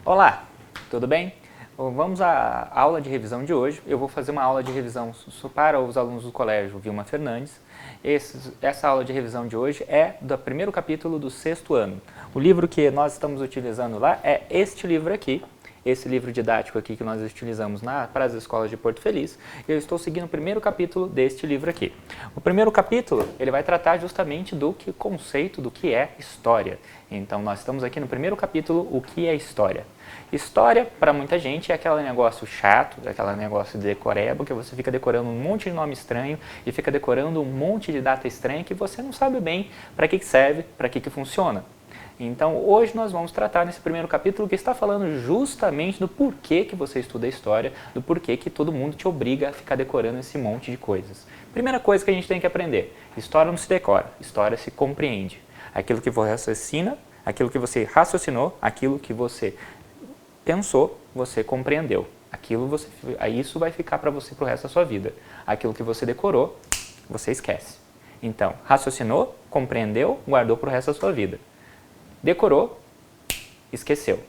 Olá, tudo bem? Vamos à aula de revisão de hoje. Eu vou fazer uma aula de revisão para os alunos do colégio Vilma Fernandes. Essa aula de revisão de hoje é do primeiro capítulo do 6º ano. O livro que nós estamos utilizando lá é este livro aqui, esse livro didático aqui que nós utilizamos para as escolas de Porto Feliz. Eu estou seguindo o primeiro capítulo deste livro aqui. O primeiro capítulo, ele vai tratar justamente do conceito do que é história. Então, nós estamos aqui no primeiro capítulo, o que é história. História, para muita gente, é aquele negócio chato, aquele negócio de decoreba, que você fica decorando um monte de nome estranho e fica decorando um monte de data estranha que você não sabe bem para que serve, para que funciona. Então, hoje nós vamos tratar nesse primeiro capítulo que está falando justamente do porquê que você estuda a história, do porquê que todo mundo te obriga a ficar decorando esse monte de coisas. Primeira coisa que a gente tem que aprender, história não se decora, história se compreende. Aquilo que você raciocina, aquilo que você raciocinou, aquilo que você pensou, você compreendeu. Isso vai ficar para você para o resto da sua vida. Aquilo que você decorou, você esquece. Então, raciocinou, compreendeu, guardou para o resto da sua vida. Decorou, esqueceu.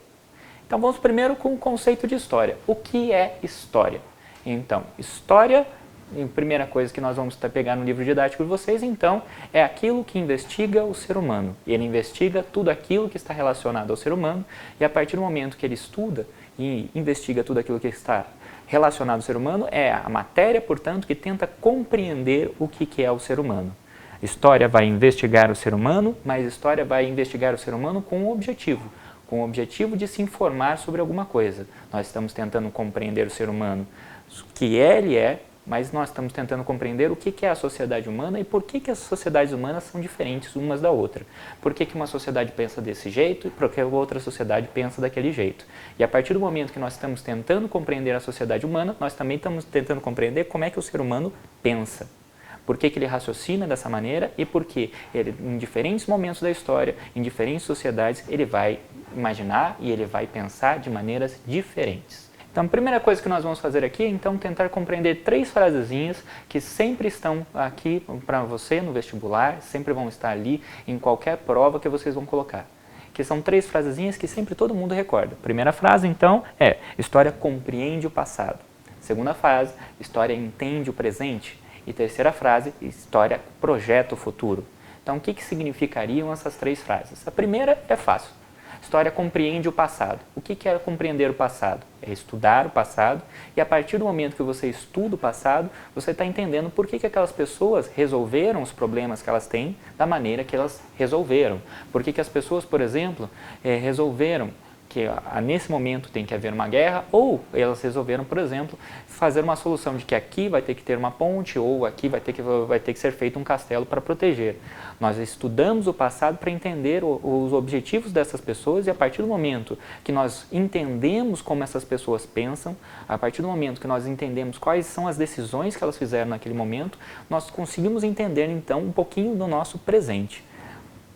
Então vamos primeiro com o conceito de história. O que é história? Então, história, a primeira coisa que nós vamos pegar no livro didático de vocês, então, é aquilo que investiga o ser humano. Ele investiga tudo aquilo que está relacionado ao ser humano e a partir do momento que ele estuda e investiga tudo aquilo que está relacionado ao ser humano, é a matéria, portanto, que tenta compreender o que é o ser humano. História vai investigar o ser humano, mas história vai investigar o ser humano com o objetivo de se informar sobre alguma coisa. Nós estamos tentando compreender o ser humano, o que ele é, mas nós estamos tentando compreender o que é a sociedade humana e por que as sociedades humanas são diferentes umas da outra. Por que uma sociedade pensa desse jeito e por que outra sociedade pensa daquele jeito. E a partir do momento que nós estamos tentando compreender a sociedade humana, nós também estamos tentando compreender como é que o ser humano pensa. Por que ele raciocina dessa maneira e por que ele, em diferentes momentos da história, em diferentes sociedades, ele vai imaginar e ele vai pensar de maneiras diferentes. Então, a primeira coisa que nós vamos fazer aqui é então tentar compreender 3 frasezinhas que sempre estão aqui para você no vestibular, sempre vão estar ali em qualquer prova que vocês vão colocar. Que são 3 frasezinhas que sempre todo mundo recorda. Primeira frase, então, é: história compreende o passado. Segunda frase, história entende o presente. E terceira frase, história projeta o futuro. Então, o que significariam essas 3 frases? A primeira é fácil. História compreende o passado. O que é compreender o passado? É estudar o passado e a partir do momento que você estuda o passado, você está entendendo por que aquelas pessoas resolveram os problemas que elas têm da maneira que elas resolveram. Por que as pessoas, por exemplo, resolveram que nesse momento tem que haver uma guerra, ou elas resolveram, por exemplo, fazer uma solução de que aqui vai ter que ter uma ponte, ou aqui vai ter que ser feito um castelo para proteger. Nós estudamos o passado para entender os objetivos dessas pessoas e a partir do momento que nós entendemos como essas pessoas pensam, a partir do momento que nós entendemos quais são as decisões que elas fizeram naquele momento, nós conseguimos entender então um pouquinho do nosso presente.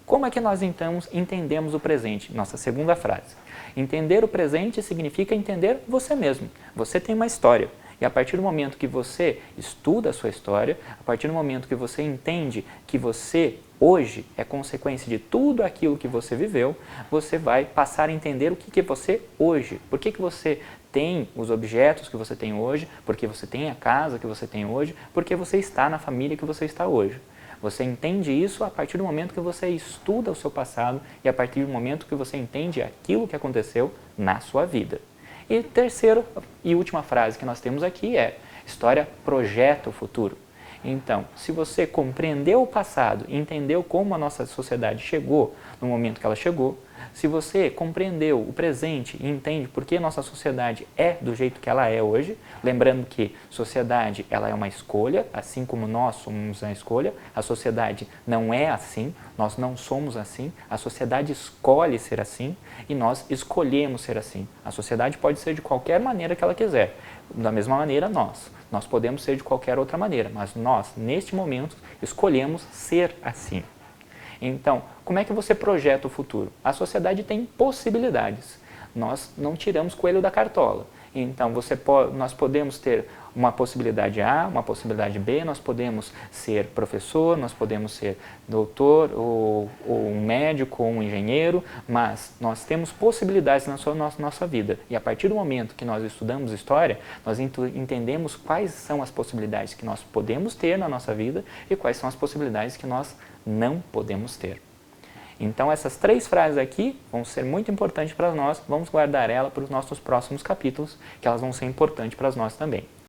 Como é que nós então entendemos o presente? Nossa segunda frase. Entender o presente significa entender você mesmo. Você tem uma história. E a partir do momento que você estuda a sua história, a partir do momento que você entende que você hoje é consequência de tudo aquilo que você viveu, você vai passar a entender o que é você hoje. Por que você tem os objetos que você tem hoje, porque você tem a casa que você tem hoje, porque você está na família que você está hoje. Você entende isso a partir do momento que você estuda o seu passado e a partir do momento que você entende aquilo que aconteceu na sua vida. E terceira e última frase que nós temos aqui é: história projeta o futuro. Então, se você compreendeu o passado e entendeu como a nossa sociedade chegou no momento que ela chegou, se você compreendeu o presente e entende por que a nossa sociedade é do jeito que ela é hoje, lembrando que sociedade ela é uma escolha, assim como nós somos a escolha, a sociedade não é assim, nós não somos assim, a sociedade escolhe ser assim e nós escolhemos ser assim. A sociedade pode ser de qualquer maneira que ela quiser, da mesma maneira nós podemos ser de qualquer outra maneira, mas nós, neste momento, escolhemos ser assim. Então, como é que você projeta o futuro? A sociedade tem possibilidades. Nós não tiramos coelho da cartola. Então, nós podemos ter uma possibilidade A, uma possibilidade B, nós podemos ser professor, nós podemos ser doutor, ou um médico, ou um engenheiro, mas nós temos possibilidades na nossa vida. E a partir do momento que nós estudamos história, nós entendemos quais são as possibilidades que nós podemos ter na nossa vida e quais são as possibilidades que nós não podemos ter. Então, essas 3 frases aqui vão ser muito importantes para nós, vamos guardar ela para os nossos próximos capítulos, que elas vão ser importantes para nós também.